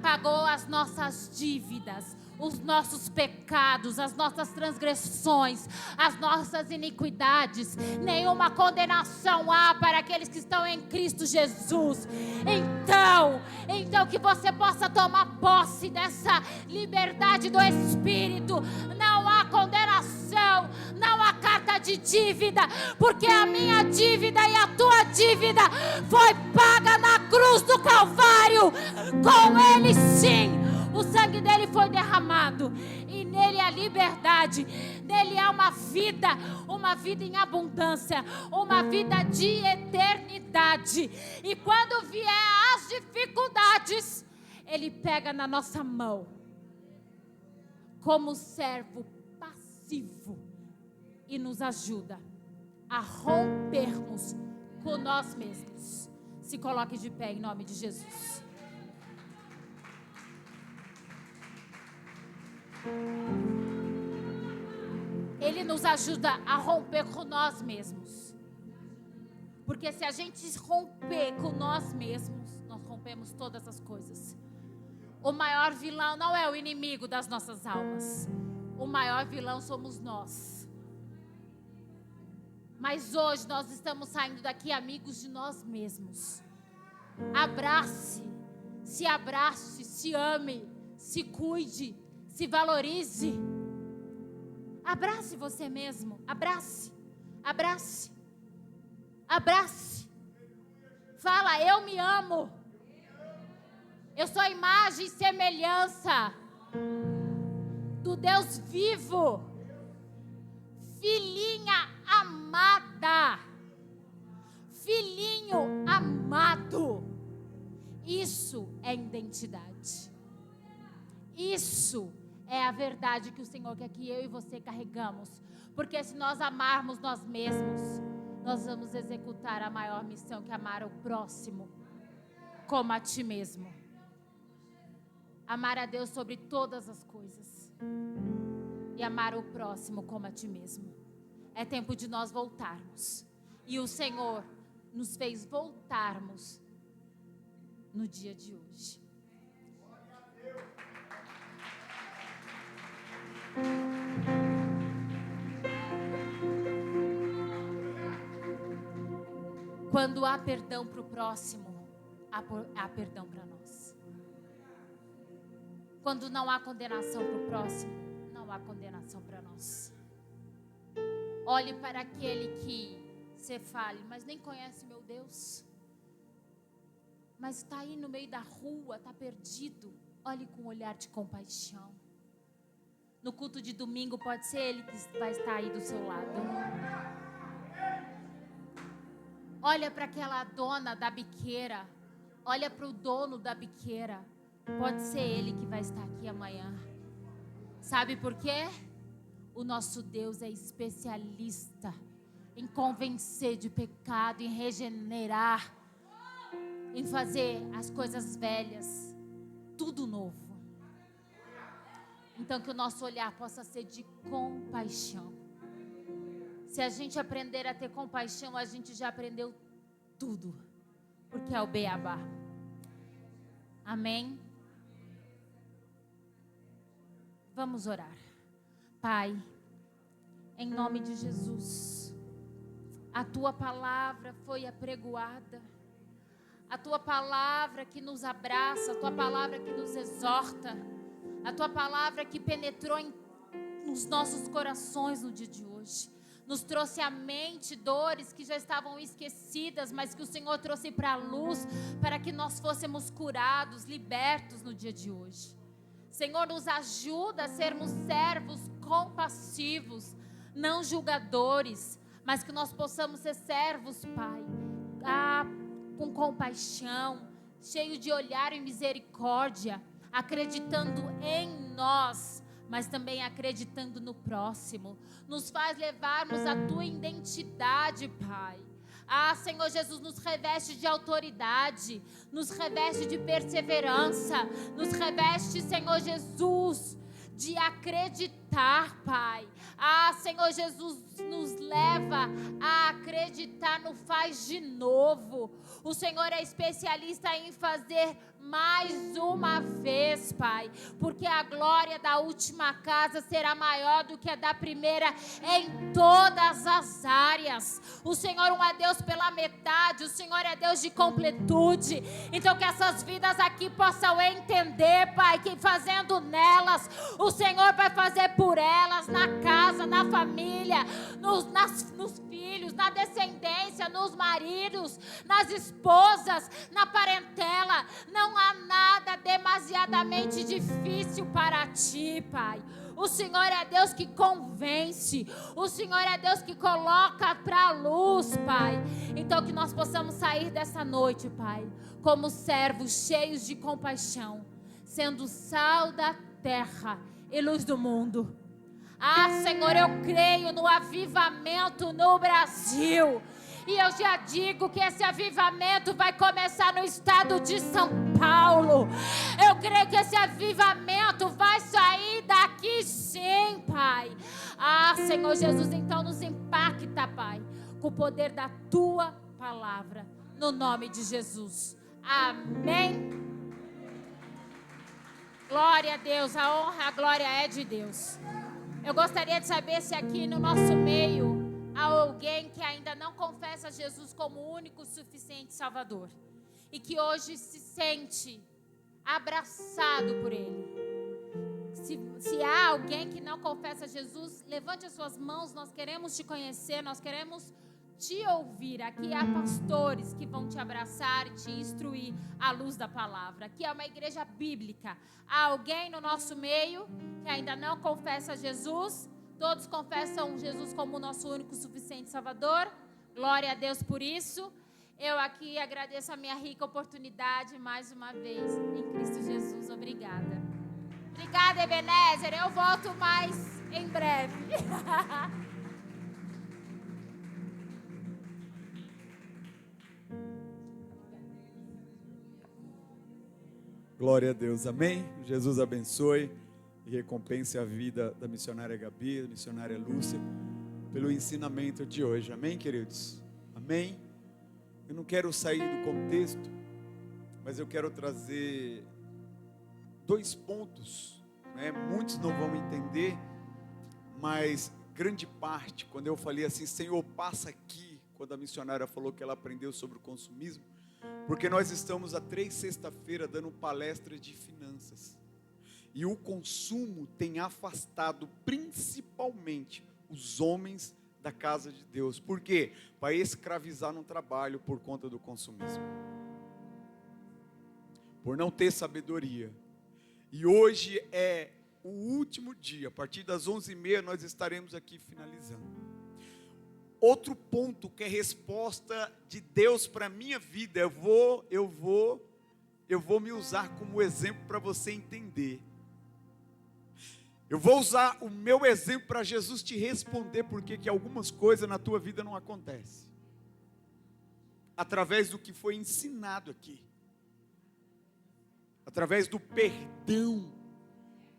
pagou as nossas dívidas, os nossos pecados, as nossas transgressões, as nossas iniquidades. Nenhuma condenação há para aqueles que estão em Cristo Jesus. Então que você possa tomar posse dessa liberdade do Espírito. Não há condenação, não há carta de dívida, porque a minha dívida e a tua dívida foi paga na cruz do Calvário. Com Ele sim, o sangue dele foi derramado, e nele há liberdade, nele há uma vida em abundância, uma vida de eternidade. E quando vier as dificuldades, ele pega na nossa mão, como servo passivo, e nos ajuda a rompermos com nós mesmos. Se coloque de pé em nome de Jesus. Ele nos ajuda a romper com nós mesmos. Porque se a gente romper com nós mesmos, nós rompemos todas as coisas. O maior vilão não é o inimigo das nossas almas. O maior vilão somos nós. Mas hoje nós estamos saindo daqui amigos de nós mesmos. Abrace, se ame, se cuide, se valorize. Abrace você mesmo. Abrace. Fala, eu me amo. Eu sou imagem e semelhança do Deus vivo. Filhinha amada. Filhinho amado. Isso é identidade. Isso é a verdade que o Senhor quer que eu e você carregamos. Porque se nós amarmos nós mesmos, nós vamos executar a maior missão, que é amar o próximo como a ti mesmo. Amar a Deus sobre todas as coisas e amar o próximo como a ti mesmo. É tempo de nós voltarmos. E o Senhor nos fez voltarmos no dia de hoje. Quando há perdão para o próximo, há perdão para nós. Quando não há condenação para o próximo, não há condenação para nós. Olhe para aquele que você fale, mas nem conhece meu Deus. Mas está aí no meio da rua, está perdido. Olhe com um olhar de compaixão. No culto de domingo pode ser ele que vai estar aí do seu lado. Olha para aquela dona da biqueira. Olha para o dono da biqueira. Pode ser ele que vai estar aqui amanhã. Sabe por quê? O nosso Deus é especialista em convencer de pecado, em regenerar, em fazer as coisas velhas tudo novo. Então que o nosso olhar possa ser de compaixão. Se a gente aprender a ter compaixão, a gente já aprendeu tudo, porque é o beabá. Amém? Vamos orar. Pai, em nome de Jesus, a Tua palavra foi apregoada, a Tua palavra que nos abraça, a Tua palavra que nos exorta, a Tua palavra que penetrou nos nossos corações no dia de hoje. Nos trouxe à mente dores que já estavam esquecidas, mas que o Senhor trouxe para a luz, para que nós fôssemos curados, libertos no dia de hoje. Senhor, nos ajuda a sermos servos compassivos, não julgadores, mas que nós possamos ser servos, Pai, com compaixão, cheio de olhar e misericórdia, acreditando em nós, mas também acreditando no próximo. Nos faz levarmos a Tua identidade, Pai. Senhor Jesus, nos reveste de autoridade, nos reveste de perseverança, nos reveste, Senhor Jesus, de acreditar, Pai. Senhor Jesus, nos leva a acreditar no faz de novo. O Senhor é especialista em fazer mais uma vez, Pai, porque a glória da última casa será maior do que a da primeira em todas as áreas. O Senhor não é Deus pela metade, o Senhor é Deus de completude. Então que essas vidas aqui possam entender, Pai, que fazendo nelas, o Senhor vai fazer por elas, na casa, na família, nos filhos, na descendência, nos maridos, nas esposas, na parentela. Não há nada demasiadamente difícil para Ti, Pai. O Senhor é Deus que convence. O Senhor é Deus que coloca para a luz, Pai. Então que nós possamos sair dessa noite, Pai, como servos cheios de compaixão, sendo sal da terra e luz do mundo. Senhor, eu creio no avivamento no Brasil. E eu já digo que esse avivamento vai começar no estado de São Paulo. Eu creio que esse avivamento vai sair daqui sim, Pai. Senhor Jesus, então nos impacta, Pai, com o poder da Tua palavra, no nome de Jesus. Amém. Glória a Deus, a honra, a glória é de Deus. Eu gostaria de saber se aqui no nosso meio há alguém que ainda não confessa Jesus como o único, suficiente Salvador e que hoje se sente abraçado por Ele. Se há alguém que não confessa Jesus, levante as suas mãos. Nós queremos te conhecer, nós queremos te ouvir. Aqui há pastores que vão te abraçar e te instruir à luz da palavra. Aqui é uma igreja bíblica. Há alguém no nosso meio que ainda não confessa Jesus? Todos confessam Jesus como o nosso único, suficiente Salvador. Glória a Deus por isso. Eu aqui agradeço a minha rica oportunidade mais uma vez em Cristo Jesus. Obrigada. Obrigada, Ebenezer. Eu volto mais em breve. Glória a Deus, amém? Jesus abençoe e recompense a vida da missionária Gabi, da missionária Lúcia, pelo ensinamento de hoje, amém, queridos? Amém? Eu não quero sair do contexto, mas eu quero trazer 2 pontos, né? Muitos não vão entender, mas grande parte, quando eu falei assim, Senhor, passa aqui, quando a missionária falou que ela aprendeu sobre o consumismo, porque nós estamos há 3 sexta-feiras dando palestra de finanças. E o consumo tem afastado principalmente os homens da casa de Deus. Por quê? Para escravizar no trabalho por conta do consumismo. Por não ter sabedoria. E hoje é o último dia, a partir das 11h30 nós estaremos aqui finalizando. Outro ponto que é resposta de Deus para a minha vida, eu vou me usar como exemplo para você entender. Eu vou usar o meu exemplo para Jesus te responder porque que algumas coisas na tua vida não acontecem. Através do que foi ensinado aqui. Através do perdão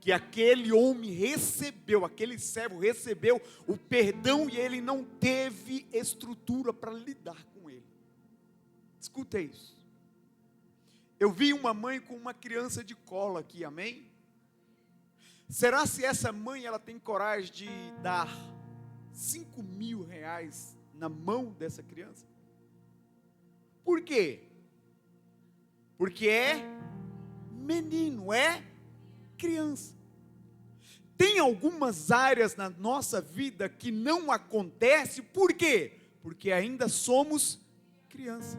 que aquele homem recebeu, aquele servo recebeu o perdão e ele não teve estrutura para lidar com ele. Escuta isso. Eu vi uma mãe com uma criança de colo aqui, amém? Será se essa mãe ela tem coragem de dar 5.000 reais na mão dessa criança? Por quê? Porque é menino, é criança. Tem algumas áreas na nossa vida que não acontece, por quê? Porque ainda somos criança.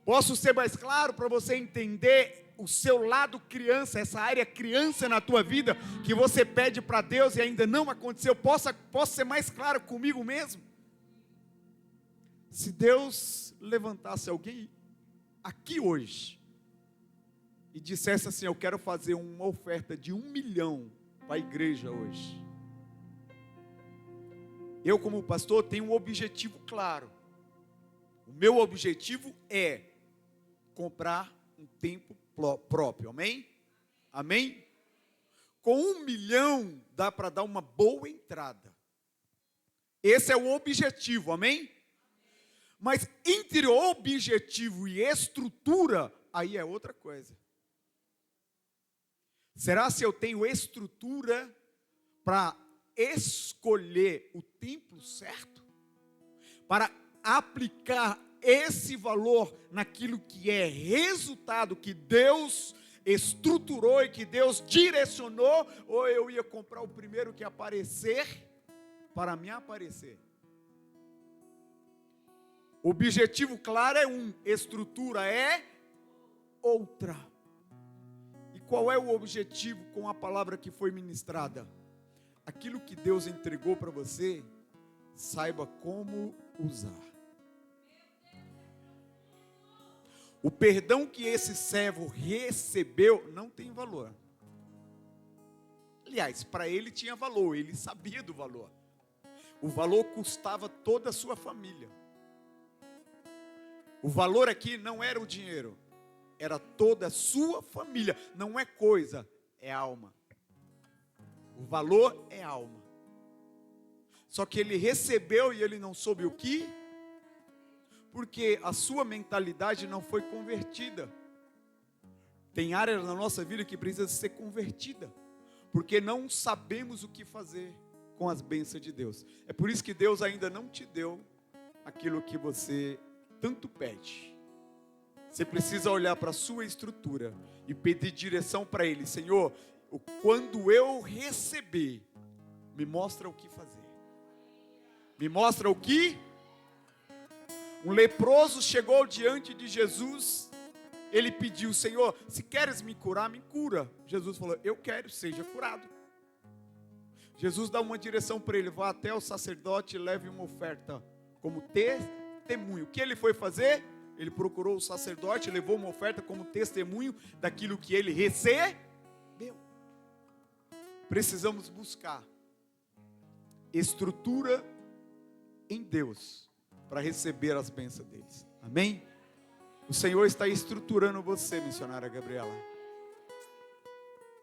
Posso ser mais claro para você entender o seu lado criança, essa área criança na tua vida, que você pede para Deus e ainda não aconteceu? Posso ser mais claro comigo mesmo? Se Deus levantasse alguém aqui hoje e dissesse assim: eu quero fazer uma oferta de 1 milhão para a igreja hoje. Eu, como pastor, tenho um objetivo claro. O meu objetivo é comprar um templo próprio, amém? Amém? Com 1 milhão dá para dar uma boa entrada. Esse é o objetivo, amém? Mas entre objetivo e estrutura, aí é outra coisa. Será se eu tenho estrutura para escolher o templo certo? Para aplicar esse valor naquilo que é resultado que Deus estruturou e que Deus direcionou? Ou eu ia comprar o primeiro que aparecer para me aparecer? Objetivo claro é um, estrutura é outra. E qual é o objetivo com a palavra que foi ministrada? Aquilo que Deus entregou para você, saiba como usar. O perdão que esse servo recebeu não tem valor. Aliás, para ele tinha valor, ele sabia do valor. O valor custava toda a sua família. O valor aqui não era o dinheiro, era toda a sua família. Não é coisa, é alma. O valor é alma. Só que ele recebeu e ele não soube o que? Porque a sua mentalidade não foi convertida. Tem áreas na nossa vida que precisa ser convertida, porque não sabemos o que fazer com as bênçãos de Deus. É por isso que Deus ainda não te deu aquilo que você tanto pede. Você precisa olhar para a sua estrutura e pedir direção para Ele. Senhor, quando eu receber, me mostra o que fazer. Me mostra o que? Um leproso chegou diante de Jesus. Ele pediu: Senhor, se queres me curar, me cura. Jesus falou: eu quero, seja curado. Jesus dá uma direção para ele: vá até o sacerdote e leve uma oferta como testemunho. O que ele foi fazer? Ele procurou o sacerdote, levou uma oferta como testemunho daquilo que ele recebeu. Precisamos buscar estrutura em Deus para receber as bênçãos deles. Amém? O Senhor está estruturando você, missionária Gabriela.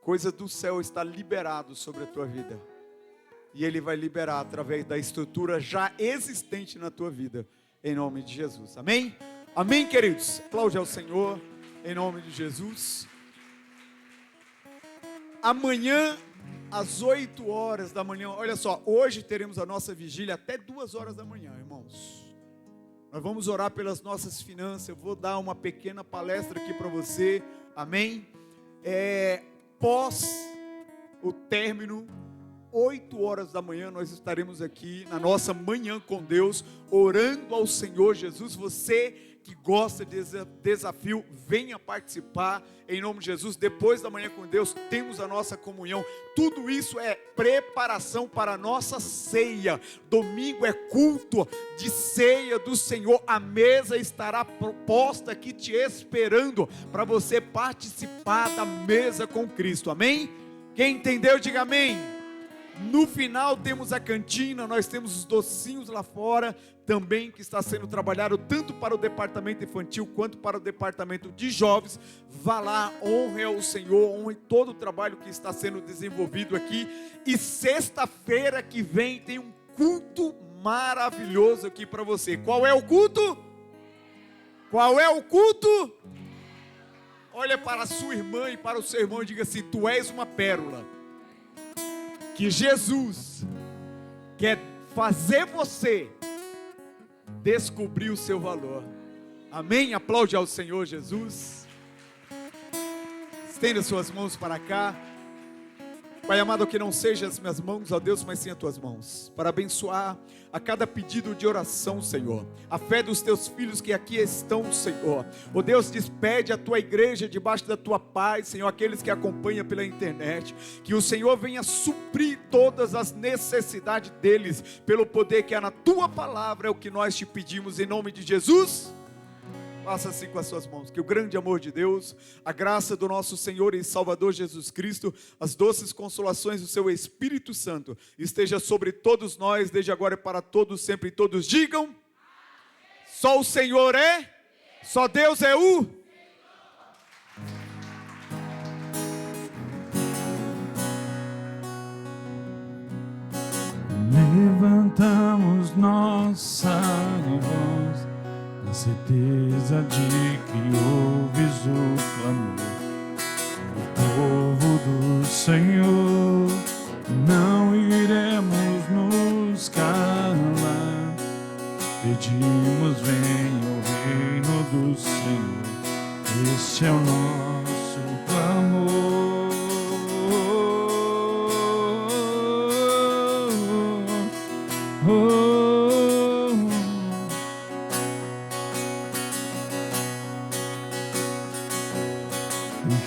Coisa do céu está liberado sobre a tua vida. E Ele vai liberar através da estrutura já existente na tua vida. Em nome de Jesus. Amém? Amém, queridos? Aplaude ao Senhor. Em nome de Jesus. Amanhã, às 8 horas da manhã. Olha só, hoje teremos a nossa vigília até 2 horas da manhã, irmãos. Nós vamos orar pelas nossas finanças. Eu vou dar uma pequena palestra aqui para você. Amém? Pós o término, 8 horas da manhã, nós estaremos aqui na nossa Manhã com Deus, orando ao Senhor Jesus. Você que gosta de desafio, venha participar em nome de Jesus. Depois da Manhã com Deus, temos a nossa comunhão. Tudo isso é preparação para a nossa ceia. Domingo é culto de ceia do Senhor. A mesa estará posta aqui te esperando para você participar da mesa com Cristo. Amém? Quem entendeu, diga amém. No final temos a cantina, nós temos os docinhos lá fora também, que está sendo trabalhado tanto para o departamento infantil quanto para o departamento de jovens. Vá lá, honre ao Senhor, honre todo o trabalho que está sendo desenvolvido aqui. E sexta-feira que vem tem um culto maravilhoso aqui para você. Qual é o culto? Qual é o culto? Olha para a sua irmã e para o seu irmão e diga assim: tu és uma pérola, que Jesus quer fazer você descobrir o seu valor. Amém? Aplaude ao Senhor Jesus. Estenda suas mãos para cá. Pai amado, que não sejam as minhas mãos, ó Deus, mas sim as tuas mãos, para abençoar a cada pedido de oração, Senhor. A fé dos teus filhos que aqui estão, Senhor. Ó Deus, despede a tua igreja debaixo da tua paz, Senhor, aqueles que acompanham pela internet. Que o Senhor venha suprir todas as necessidades deles, pelo poder que há na tua palavra, é o que nós te pedimos em nome de Jesus. Faça assim com as suas mãos. Que o grande amor de Deus, a graça do nosso Senhor e Salvador Jesus Cristo, as doces consolações do seu Espírito Santo esteja sobre todos nós, desde agora e para todos sempre. E todos digam: amém. Só o Senhor é, só Deus é o. Levantamos nossa voz na certeza de que ouves o clamor do povo do Senhor. Não iremos nos calar, pedimos: venha o reino do Senhor. Este é o nosso clamor.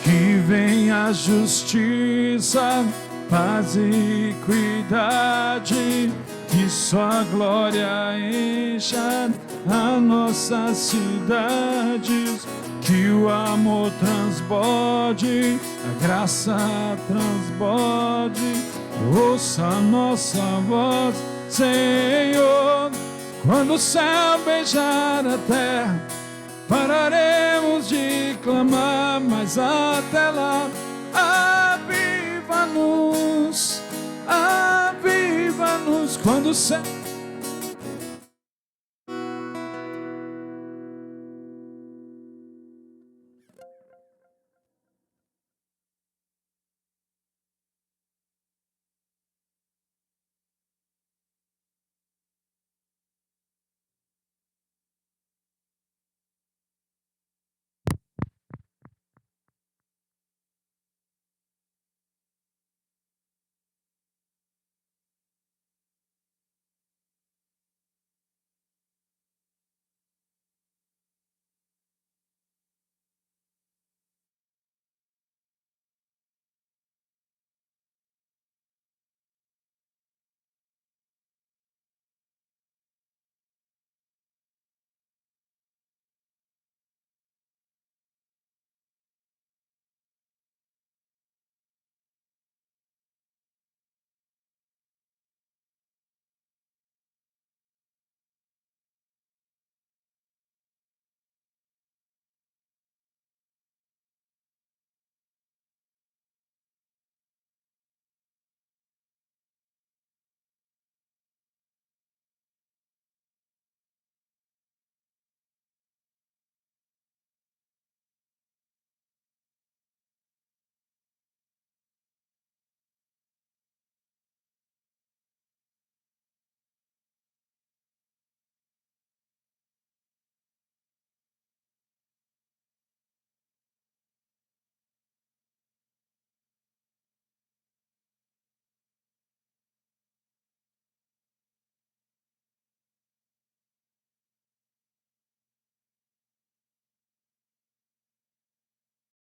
Que venha a justiça, paz e equidade, que sua glória encha as nossas cidades, que o amor transborde, a graça transborde. Ouça a nossa voz, Senhor, quando o céu beijar a terra, pararemos de clamar, mas até lá, aviva-nos, aviva-nos, quando o céu